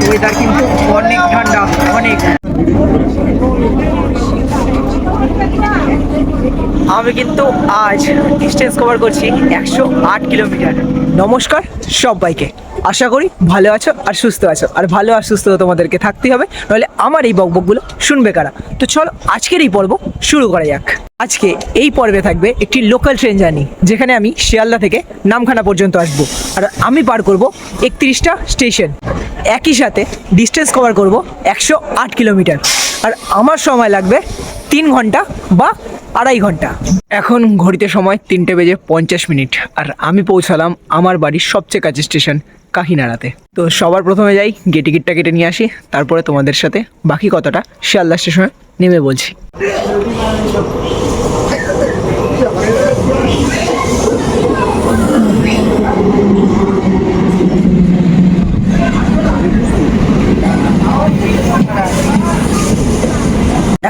Weather কিন্তু অনেক ঠান্ডা, অনেক। আমি কিন্তু আজ ডিস্টেন্স কভার করছি 108 কিলোমিটার। নমস্কার সবাইকে, আশা করি ভালো আছো আর সুস্থ আছো। আর ভালো আর সুস্থ তোমাদেরকে থাকতেই হবে, নাহলে আমার এই বকবকগুলো শুনবে কারা। তো চলো আজকের এই পর্ব শুরু করা যাক। আজকে এই পর্বে থাকবে একটি লোকাল ট্রেন জার্নি, যেখানে আমি শিয়ালদা থেকে নামখানা পর্যন্ত আসবো। আর আমি পার করব 31টা স্টেশন। একই সাথে ডিস্টেন্স কভার করব 108 কিলোমিটার। আর আমার সময় লাগবে 3 ঘন্টা বা 2.5 ঘন্টা। এখন ঘড়িতে সময় 3:50। আর আমি পৌঁছালাম আমার বাড়ির সবচেয়ে কাছের স্টেশন কাকিনাড়াতে। তো সবার প্রথমে যাই, টিকিটটা কেটে নিয়ে আসি, তারপরে তোমাদের সাথে বাকি কথাটা শিয়ালদা স্টেশনে নেমে বলছি।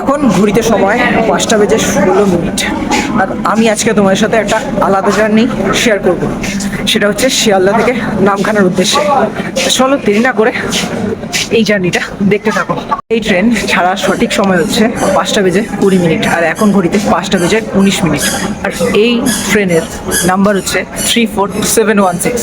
এখন ঘড়িতে সময় 5:16। আর আমি আজকে তোমাদের সাথে একটা আলাদা জার্নি শেয়ার করব, সেটা হচ্ছে শিয়ালদা থেকে নামখানার উদ্দেশ্যে। চলো দেরি না করে এই জার্নিটা দেখতে থাকো। এই ট্রেন ছাড়ার সঠিক সময় হচ্ছে 5:20। আর এখন ঘড়িতে 5:19। আর এই ট্রেনের নাম্বার হচ্ছে 34716।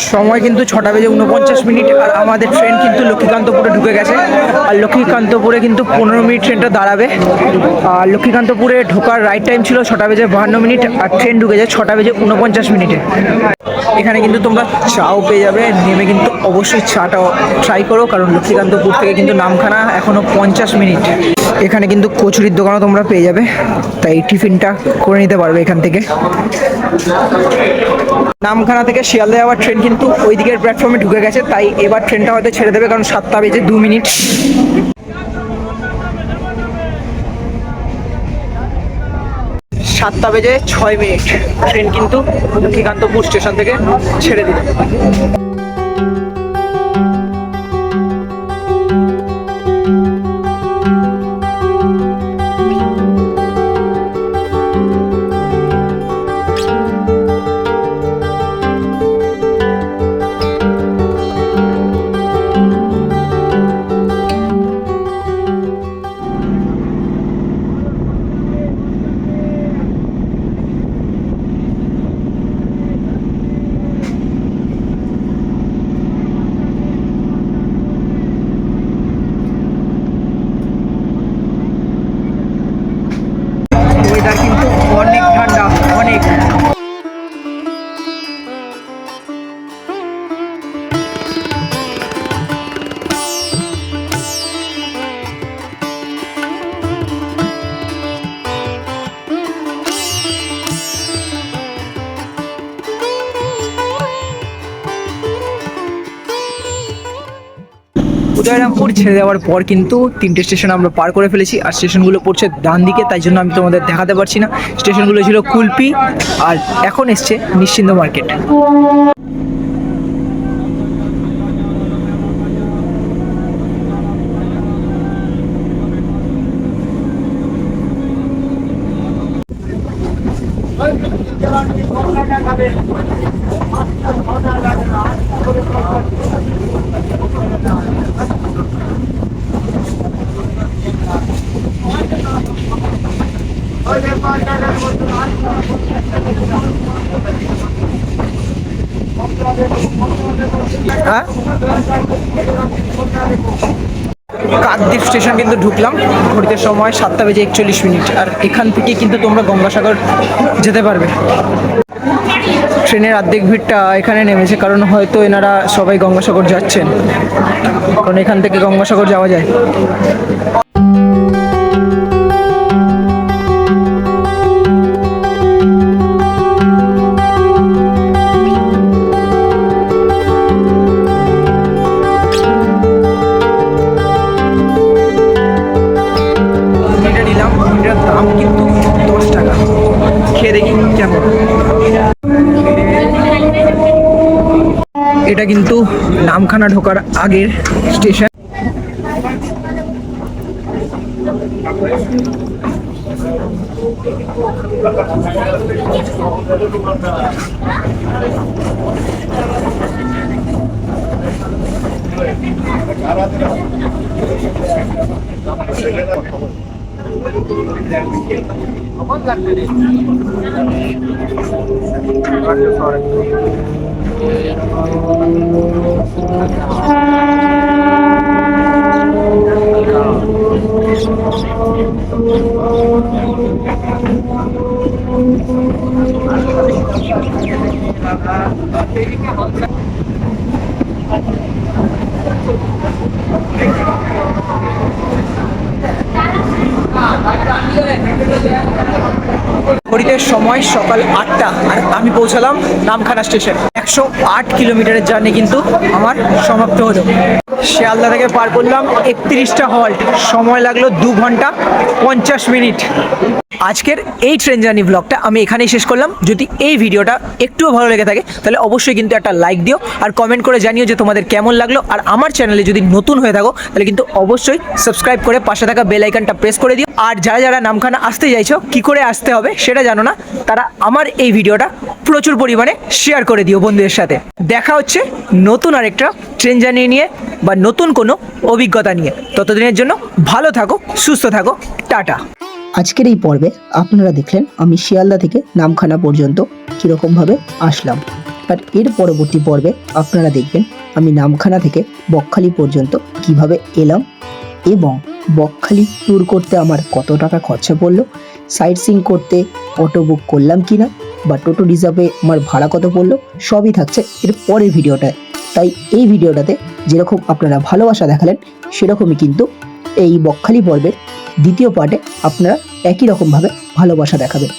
সময় কিন্তু 6:49, আর আমাদের ট্রেন কিন্তু লক্ষ্মীকান্তপুরে ঢুকে গেছে। আর লক্ষ্মীকান্তপুরে কিন্তু 15 মিনিট ট্রেনটা দাঁড়াবে। আর লক্ষ্মীকান্তপুরে ঢোকার রাইট টাইম ছিল 6:52, আর ট্রেন ঢুকে যায় 6:49। এখানে কিন্তু তোমরা চাও পেয়ে যাবে, নেমে কিন্তু অবশ্যই চাটা ট্রাই করো, কারণ লক্ষ্মীকান্তপুর থেকে কিন্তু নামখানা এখনও 50 মিনিট। এখানে কিন্তু কচুরির দোকানও তোমরা পেয়ে যাবে, তাই টিফিনটা করে নিতে পারবে এখান থেকে। নামখানা থেকে শিয়ালদা যাওয়ার ট্রেন কিন্তু ওই দিকের প্ল্যাটফর্মে ঢুকে গেছে, তাই এবার ট্রেনটা হয়তো ছেড়ে দেবে, কারণ 7:02। 7:06 ট্রেন কিন্তু লক্ষ্মীকান্তপুর স্টেশন থেকে ছেড়ে দিল। ওয়েদার কিন্তু অনেক ঠান্ডা, অনেক। উদয়রামপুর ছেড়ে দেওয়ার পর কিন্তু 3টে স্টেশন আমরা পার করে ফেলেছি, আর স্টেশনগুলো পড়ছে ডান দিকে, তাই জন্য আমি তোমাদের দেখাতে পারছি না। স্টেশনগুলো ছিল কুলপি, আর এখন এসছে নিশ্চিন্ত মার্কেট। হ্যাঁ, কাকদ্বীপ স্টেশন কিন্তু ঢুকলাম, ঘড়িতে সময় 7:41, আর এখান থেকে কিন্তু তোমরা গঙ্গাসাগর যেতে পারবে। ট্রেনের অর্ধেক ভিড়টা এখানে নেমেছে, কারণ হয়তো এনারা সবাই গঙ্গাসাগর যাচ্ছেন, কারণ এখান থেকে গঙ্গাসাগর যাওয়া যায়। দাম কিন্তু 10 টাকা, খেয়ে দেখি কেমন। এটা কিন্তু নামখানা ঢোকার আগের স্টেশন। ঘড়িতে সময় সকাল 8টা, আর আমি পৌঁছালাম নামখানা স্টেশন। 108 কিলোমিটারের জার্নি কিন্তু আমার সমাপ্ত হলো। শিয়ালদা থেকে পার করলাম 31টা হল্ট, সময় লাগলো 2 ঘন্টা 50 মিনিট। আজকের এই ট্রেন জার্নি ব্লগটা আমি এখানেই শেষ করলাম। যদি এই ভিডিওটা একটুও ভালো লেগে থাকে তাহলে অবশ্যই কিন্তু একটা লাইক দিও, আর কমেন্ট করে জানিও যে তোমাদের কেমন লাগলো। আর আমার চ্যানেলে যদি নতুন হয়ে থাকো তাহলে কিন্তু অবশ্যই সাবস্ক্রাইব করে পাশে থাকা বেল আইকনটা প্রেস করে দিও। আর যারা যারা নামখানা আসতে চাইছো, কি করে আসতে হবে সেটা জানো না, তারা আমার এই ভিডিওটা প্রচুর পরিমাণে শেয়ার করে দিও বন্ধুদের সাথে। দেখা হচ্ছে নতুন আরেকটা ট্রেন জার্নি নিয়ে বা নতুন কোনো অভিজ্ঞতা নিয়ে। ততদিনের জন্য ভালো থাকো, সুস্থ থাকো, টাটা। আজকের এই পর্বে আপনারা দেখলেন আমি শিয়ালদা থেকে নামখানা পর্যন্ত কীরকমভাবে আসলাম। আর এর পরবর্তী পর্বে আপনারা দেখবেন আমি নামখানা থেকে বকখালি পর্যন্ত কিভাবে এলাম এবং বকখালি ট্যুর করতে আমার কত টাকা খরচা পড়লো, সাইট সিইং করতে অটো বুক করলাম কিনা বা টোটো রিজার্ভে আমার ভাড়া কত পড়লো, সবই থাকছে এর পরের ভিডিওটায়। তাই এই ভিডিওটাতে যেরকম আপনারা ভালোবাসা দেখালেন সেরকমই কিন্তু এই বকখালি পর্বের দ্বিতীয় পার্টে আপনারা একই রকমভাবে ভালোবাসা দেখাবেন।